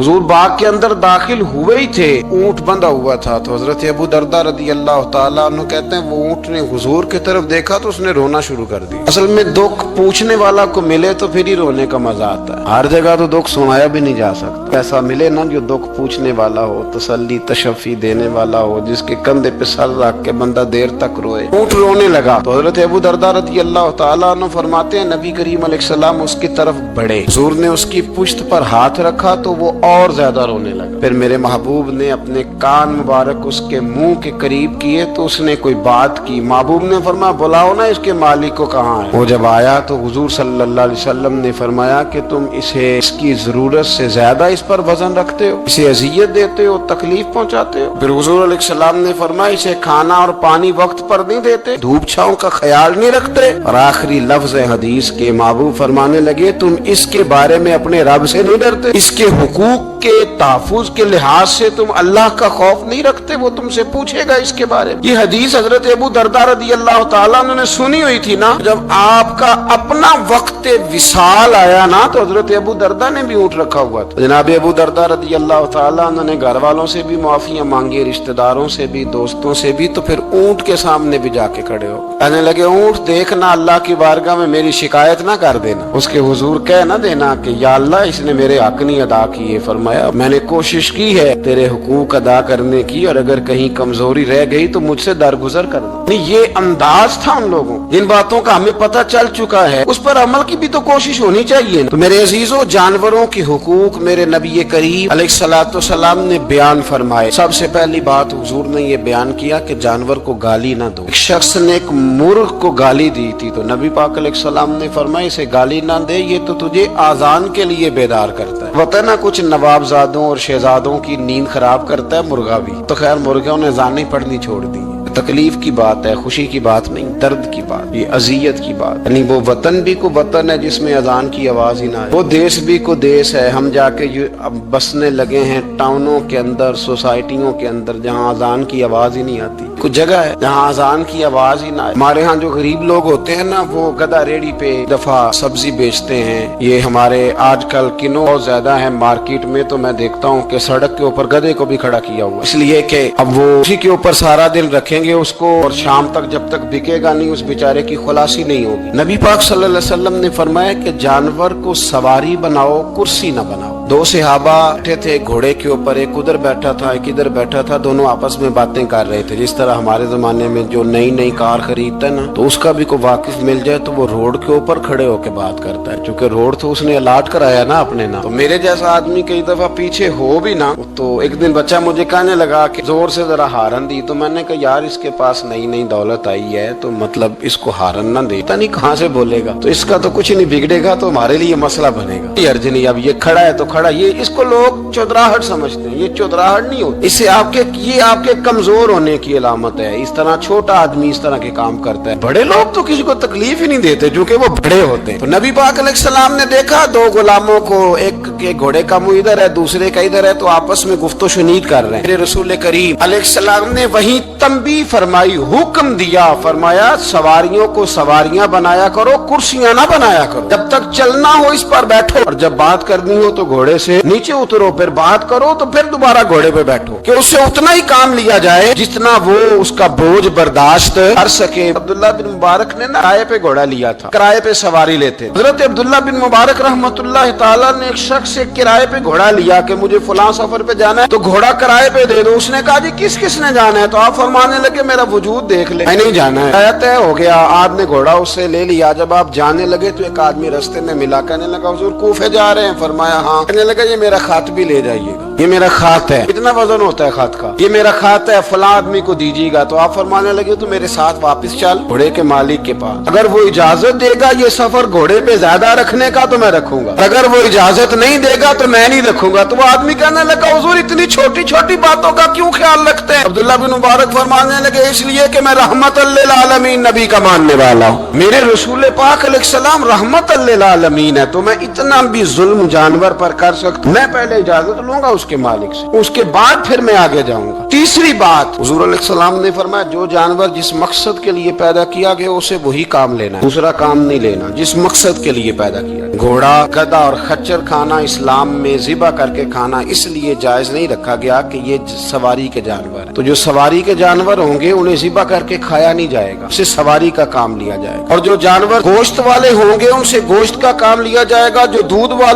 हुजूर बाग के अंदर दाखिल हुए ही थे, ऊंट बंधा हुआ था। तो हजरत अबू दरदा रदी अल्लाह ताला अन्हु कहते हैं वो ऊंट ने हुजूर की तरफ देखा तो उसने रोना शुरू कर दिया। असल में दुख पूछने वाला को मिले तो फिर ही रोने का मजा आता है। हर जगह तो दुख सुनाया भी नहीं जा सकता। ऐसा मिले ना जो दुख पूछने वाला हो, तसल्ली तशफ़ी देने वाला हो, जिसके कंधे पे सर रख के बंदा देर तक रोए। ऊंट रोने लगा तो हजरत अबू दरदा रदी अल्लाह ताला अन्हु फरमाते हैं नबी करीम अलैहिस्सलाम उसकी तरफ बढ़े, हुजूर ने उसकी पुश्त पर हाथ रखा तो वो और ज्यादा रोने लगा। फिर मेरे महबूब ने अपने कान मुबारक उसके मुंह के करीब किए तो उसने कोई बात की। महबूब ने फरमाया बुलाओ ना इसके मालिक को कहाँ है। वो जब आया तो हुजूर सल्लल्लाहु अलैहि वसल्लम ने फरमाया कि तुम इसे इसकी जरूरत से ज्यादा इस पर वजन रखते हो, इसे अजियत देते हो, तकलीफ पहुंचाते हो। फिर हुजूर अलैहिस्सलाम ने फरमाया इसे खाना और पानी वक्त पर नहीं देते, धूप छांव का ख्याल नहीं रखते। और आखिरी लफ्ज हदीस के महबूब फरमाने लगे तुम इसके बारे में अपने रब से नहीं डरते, इसके हुकूक के तहफ़्फ़ुज़ के लिहाज से तुम अल्लाह का खौफ नहीं रखते, वो तुमसे पूछेगा इसके बारे में। ये हदीस हजरत अबू दरदा रदी अल्लाह ताला अन्हु ने सुनी हुई थी ना। जब आपका अपना वक्त विसाल आया ना तो हजरत अबू दरदा ने भी ऊँट रखा हुआ था। जनाब अबू दरदा रदी अल्लाह ताला अन्हु ने घर वालों से भी माफियां मांगी, रिश्तेदारों से भी, दोस्तों से भी। तो फिर ऊँट के सामने भी जाके खड़े हो कहने लगे ऊँट देखना अल्लाह की बारगाह में मेरी शिकायत ना कर देना, उसके हुजूर कह ना देना कि या अल्लाह इसने मेरे हक नहीं अदा किए। फरमाया मैंने कोशिश की है तेरे हुकूक अदा करने की और अगर कहीं कमजोरी रह गई तो मुझसे दरगुजर करना। ये अंदाज था उन लोगों, जिन बातों का हमें पता चल चुका है उस पर अमल की भी तो कोशिश होनी चाहिए। तो मेरे अजीजों जानवरों के हुकूक मेरे नबी करीम अलैहिस्सलातु वस्सलाम ने बयान फरमाए। सबसे पहली बात हुजूर ने ये बयान किया कि जानवर को गाली ना दो। एक शख्स ने एक मुर्ग को गाली दी थी तो नबी पाक अलैहिस्सलाम ने फरमाया इसे गाली ना दे, ये तो तुझे आजान के लिए बेदार करता है। पता ना कुछ नवाबजादों और शहजादों की नींद खराब करता है मुर्गा भी। तो खैर मुर्गों ने अज़ानें पढ़नी छोड़ दी। तकलीफ की बात है, खुशी की बात नहीं, दर्द की बात, ये अजियत की बात। यानी वो वतन भी को वतन है जिसमें अजान की आवाज ही ना है, वो देश भी को देश है। हम जाके अब बसने लगे हैं टाउनों के अंदर, सोसाइटियों के अंदर जहाँ अजान की आवाज ही नहीं आती। कुछ जगह है जहाँ अजान की आवाज ही ना है। हमारे यहाँ जो गरीब लोग होते हैं ना वो गधा रेडी पे दफा सब्जी बेचते हैं। ये हमारे आजकल किनो बहुत ज्यादा है मार्केट में, तो मैं देखता हूँ कि सड़क के ऊपर गधे को भी खड़ा किया हुआ, इसलिए कि अब वो उसी के ऊपर सारा दिन रखेंगे उसको और शाम तक जब तक बिकेगा नहीं उस बेचारे की खुलासी नहीं होगी। नबी पाक सल्लल्लाहु अलैहि वसल्लम ने फरमाया कि जानवर को सवारी बनाओ, कुर्सी न बनाओ। दो सहाबा बैठे थे घोड़े के ऊपर, एक उधर बैठा था एक इधर बैठा था, दोनों आपस में बातें कर रहे थे। जिस तरह हमारे जमाने में जो नई नई कार खरीदता है ना तो उसका भी कोई वाकिफ मिल जाए तो वो रोड के ऊपर खड़े होकर बात करता है, क्योंकि रोड तो उसने अलाट कराया ना अपने नाम। तो मेरे जैसा आदमी कई दफा पीछे हो भी ना। तो एक दिन बच्चा मुझे कहने लगा कि जोर से जरा हारन दी, तो मैंने कहा यार इसके पास नई नई दौलत आई है तो मतलब इसको हारन ना दे, पता नहीं कहाँ से बोलेगा, तो इसका तो कुछ नहीं बिगड़ेगा तो हमारे लिए मसला बनेगा। ये अर्ज नहीं, अब ये खड़ा है तो खड़ा, ये इसको लोग चौधराहट समझते हैं, ये चौधराहट नहीं होती। इससे ये आपके कमजोर होने की अलामत है। इस तरह छोटा आदमी इस तरह के काम करता है। बड़े लोग तो किसी को तकलीफ ही नहीं देते क्योंकि वो बड़े होते हैं। तो नबी पाक अलैहिस्सलाम ने देखा दो गुलामों को, एक के घोड़े का मुंह इधर है दूसरे का इधर है, तो आपस में गुफ्तो शुनीद कर रहे हैं। मेरे रसूल करीम अलैहिस्सलाम ने वही तंबीह फरमाई, हुक्म दिया, फरमाया सवारियों को सवारियां बनाया करो, कुर्सियां ना बनाया करो। जब तक चलना हो इस पर बैठो और जब बात करनी हो तो घोड़े से नीचे उतरो, फिर बात करो तो फिर दोबारा घोड़े पे बैठो, कि उससे उतना ही काम लिया जाए जितना वो उसका बोझ बर्दाश्त कर सके। अब्दुल्ला बिन मुबारक ने ना किराए पे घोड़ा लिया था, किराए पे सवारी लेते। हजरत अब्दुल्ला बिन मुबारक रहमतुल्लाह ताला ने एक शख्स से किराए पे घोड़ा लिया कि मुझे फलां सफर पे जाना है तो घोड़ा किराए पे दे दो। उसने कहा जी किस किसने जाना है? तो आप फरमाने लगे मेरा वजूद देख ले, नहीं जाना है। तय हो गया, आपने घोड़ा उससे ले लिया। जब आप जाने लगे तो एक आदमी रास्ते में मिला, कहने लगा हुजूर कूफे जा रहे हैं? फरमाया हाँ। कहने लगा ये मेरा खात भी ले जाइएगा, ये मेरा खात है। कितना वजन होता है खात का? ये मेरा खात है, फला आदमी को दीजिएगा। तो आप फरमाने लगे तो मेरे साथ वापस चल घोड़े के मालिक के पास, अगर वो इजाजत देगा ये सफर घोड़े पे ज्यादा रखने का तो मैं रखूंगा, अगर वो इजाजत नहीं देगा तो मैं नहीं रखूंगा। तो वो आदमी कहने लगा हुजूर इतनी छोटी छोटी बातों का क्यों ख्याल रखते हैं? अब्दुल्ला बिन मुबारक फरमाने लगे इसलिए कि मैं रहमतल लिल आलमीन नबी का मानने वाला हूँ, मेरे रसूल पाक अलैहिस्सलाम रहमतल लिल आलमीन है, तो मैं इतना भी जुल्म जानवर पर कर सकता हूँ। मैं पहले इजाजत लूंगा उसके उसके मालिक से, उसके बाद फिर मैं आगे जाऊंगा। तीसरी बात, हुजूर अलैहिस्सलाम ने फरमाया जो जानवर जिस मकसद के लिए पैदा किया गया उसे वही काम लेना है, दूसरा काम नहीं लेना जिस मकसद के लिए पैदा किया। घोड़ा, गधा और खच्चर खाना इस्लाम में ज़िबा करके खाना इसलिए जायज नहीं रखा गया कि ये सवारी के जानवर हैं। तो जो सवारी के जानवर होंगे उन्हें ज़िबा करके खाया नहीं जाएगा, उससे सवारी का काम लिया जाएगा। और जो जानवर गोश्त वाले होंगे उनसे गोश्त का काम लिया जाएगा। जो दूध वाले